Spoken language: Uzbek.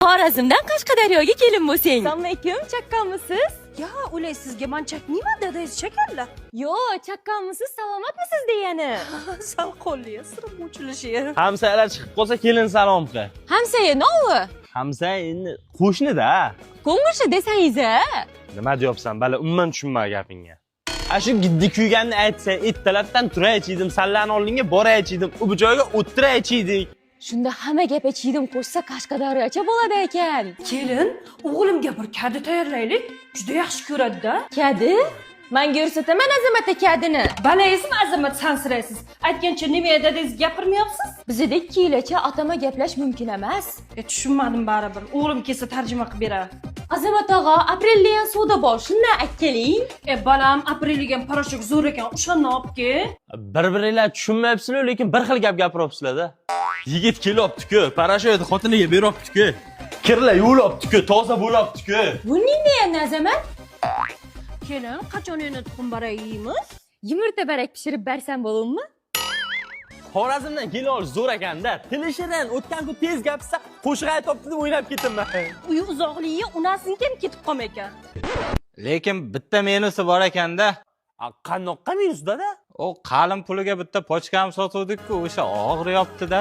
Xorazmdan Qashqadaryoga kelin bo'lsang. Assalomu alaykum, chaqqonmisiz? Ya ular sizga man chakniyman dadangiz chakarlar. Yo'q, chaqqonmisiz, salomatmisiz degani. Sal qo'lli, sirim ochilishi. Hamsayalar chiqib qolsa kelin salom qil. Hamsaye novi. Hamsa endi qo'shnida. Ko'ngilchi desangiz-a? Nima deyapsan? Bala umuman tushunmay gapingga. Shu giddi kuyganni aytsa, ertalabdan turay ichidim, sallan oldinga boray ichidim, u bu joyga o'tiray ichidik. Shunda hamma gap ichidim qo'shsa Qashqadaryocha bo'ladi ekan. Kelin, o'g'limga bir kadi tayyorlaylik. Juda yaxshi ko'radi-da. Kadi? Menga ko'rsataman Azamat kadini. Balaysiz Azamat sansiraysiz. Aytgancha nima dadangiz gapirmayapsiz? Bizda kiylacha atama gaplash mumkin emas. Tushunmadim baribir. O'g'lim kelsa tarjima qilib berar. Azamat og'a, aprelliyan savdo bor, shundan aytkeling. Balam, aprelligan parashok zo'r ekan, o'shani olibki. Bir-biringlar tushunmayapsizlar, lekin bir xil gap gapiryapsizlar-da. Yigit kelyapti-ku, parashyot xotiniga beryapti-ku. Kirlar yuvyapti-ku, toza bo'lyapti-ku. Bu nima Azamat? Kelin, qachon endi tuxum barak yeymiz? Yumurta barak pishirib bersam bo'ladimi? Xorazmdan kelin olish zo'r ekanda. Tilishidan o'tgan kun tez gapirsa, qo'shiq aytibdi deb o'ylab ketdim-man. Uyi uzoqligi unasiga ham ketib qolmay ekan. Lekin bitta menusi bor ekanda. Qanoqqa minusda-da? O qalin puliga bitta pochkam sotuvdik-ku, o'sha og'riyapti-da.